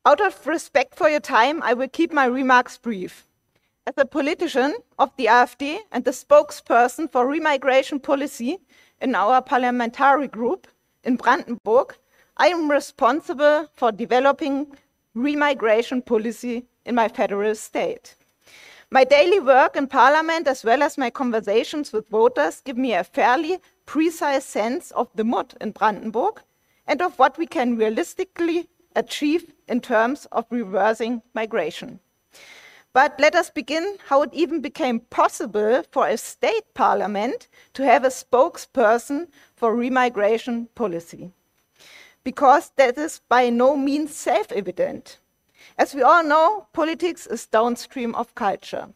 Out of respect for your time, I will keep my remarks brief. As a politician of the AfD and the spokesperson for remigration policy in our parliamentary group in Brandenburg, I am responsible for developing remigration policy in my federal state. My daily work in parliament, as well as my conversations with voters, give me a fairly precise sense of the mood in Brandenburg and of what we can realistically achieve in terms of reversing migration. But let us begin how it even became possible for a state parliament to have a spokesperson for remigration policy. Because that is by no means self-evident. As we all know, politics is downstream of culture.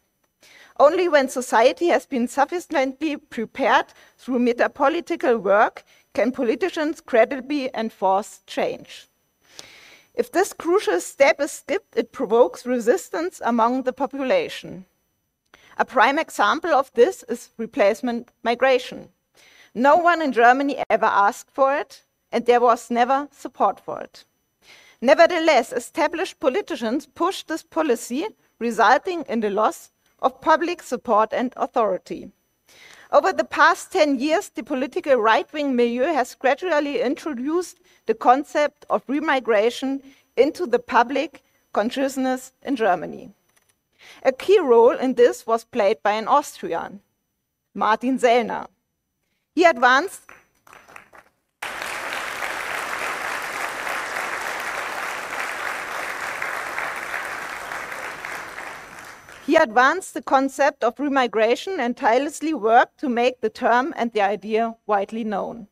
Only when society has been sufficiently prepared through metapolitical work can politicians credibly enforce change. If this crucial step is skipped, it provokes resistance among the population. A prime example of this is replacement migration. No one in Germany ever asked for it, and there was never support for it. Nevertheless, established politicians pushed this policy, resulting in the loss of public support and authority. Over the past 10 years, the political right-wing milieu has gradually introduced the concept of remigration into the public consciousness in Germany. A key role in this was played by an Austrian, Martin Sellner. He advanced the concept of remigration and tirelessly worked to make the term and the idea widely known.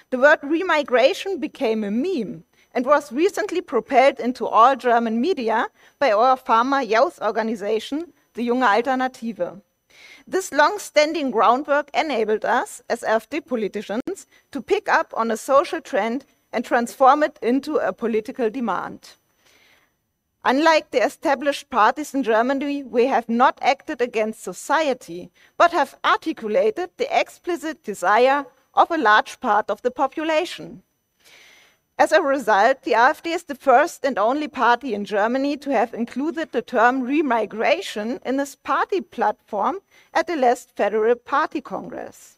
The word remigration became a meme and was recently propelled into all German media by our farmer youth organization, the Junge Alternative. This long-standing groundwork enabled us, as AfD politicians, to pick up on a social trend and transform it into a political demand. Unlike the established parties in Germany, we have not acted against society, but have articulated the explicit desire of a large part of the population. As a result, the AfD is the first and only party in Germany to have included the term remigration in its party platform at the last Federal Party Congress.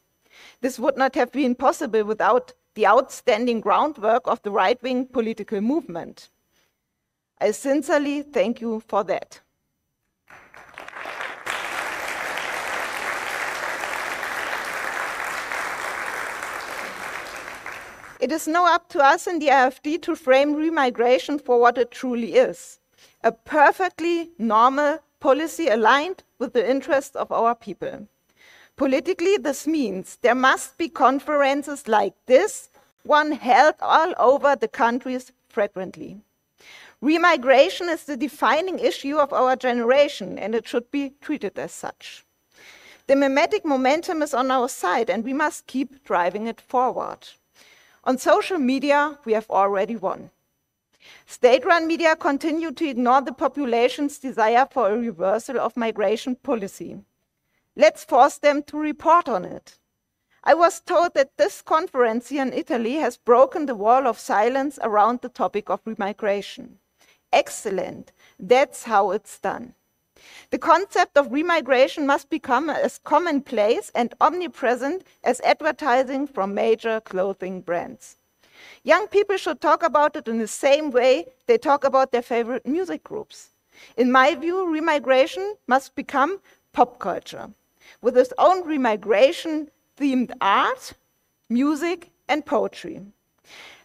This would not have been possible without the outstanding groundwork of the right-wing political movement. I sincerely thank you for that. It is now up to us in the AfD to frame remigration for what it truly is, a perfectly normal policy aligned with the interests of our people. Politically, this means there must be conferences like this one held all over the countries frequently. Remigration is the defining issue of our generation, and it should be treated as such. The mimetic momentum is on our side, and we must keep driving it forward. On social media, we have already won. State-run media continue to ignore the population's desire for a reversal of migration policy. Let's force them to report on it. I was told that this conference here in Italy has broken the wall of silence around the topic of remigration. Excellent. That's how it's done. The concept of remigration must become as commonplace and omnipresent as advertising from major clothing brands. Young people should talk about it in the same way they talk about their favorite music groups. In my view, remigration must become pop culture, with its own remigration-themed art, music, and poetry.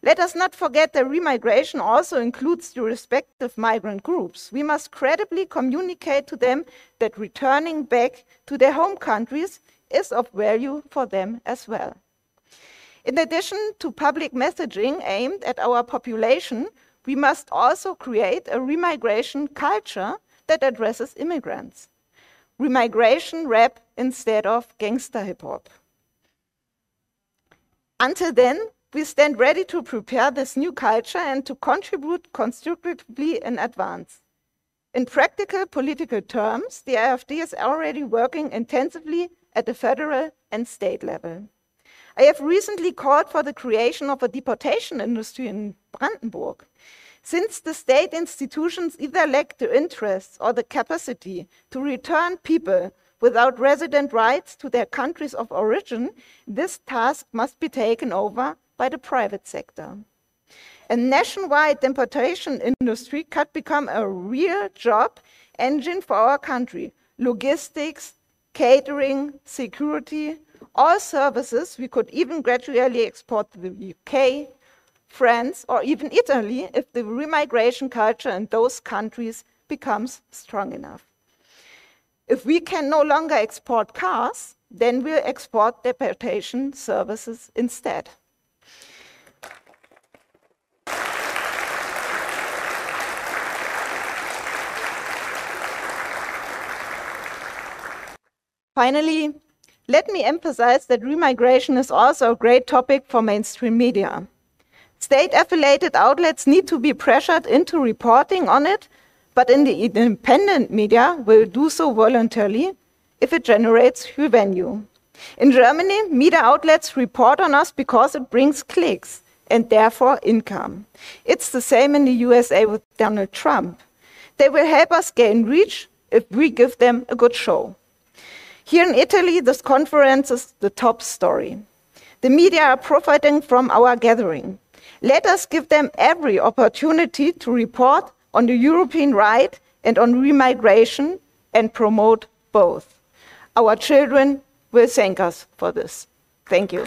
Let us not forget that remigration also includes the respective migrant groups. We must credibly communicate to them that returning back to their home countries is of value for them as well. In addition to public messaging aimed at our population, we must also create a remigration culture that addresses immigrants. Remigration rap instead of gangster hip-hop. Until then, we stand ready to prepare this new culture and to contribute constructively in advance. In practical political terms, the AfD is already working intensively at the federal and state level. I have recently called for the creation of a deportation industry in Brandenburg. Since the state institutions either lack the interests or the capacity to return people without resident rights to their countries of origin, this task must be taken over by the private sector. A nationwide deportation industry could become a real job engine for our country. Logistics, catering, security, all services we could even gradually export to the UK, France, or even Italy if the remigration culture in those countries becomes strong enough. If we can no longer export cars, then we'll export deportation services instead. Finally, let me emphasize that remigration is also a great topic for mainstream media. State-affiliated outlets need to be pressured into reporting on it, but in the independent media will do so voluntarily if it generates revenue. In Germany, media outlets report on us because it brings clicks and therefore income. It's the same in the USA with Donald Trump. They will help us gain reach if we give them a good show. Here in Italy, this conference is the top story. The media are profiting from our gathering. Let us give them every opportunity to report on the European right and on remigration and promote both. Our children will thank us for this. Thank you.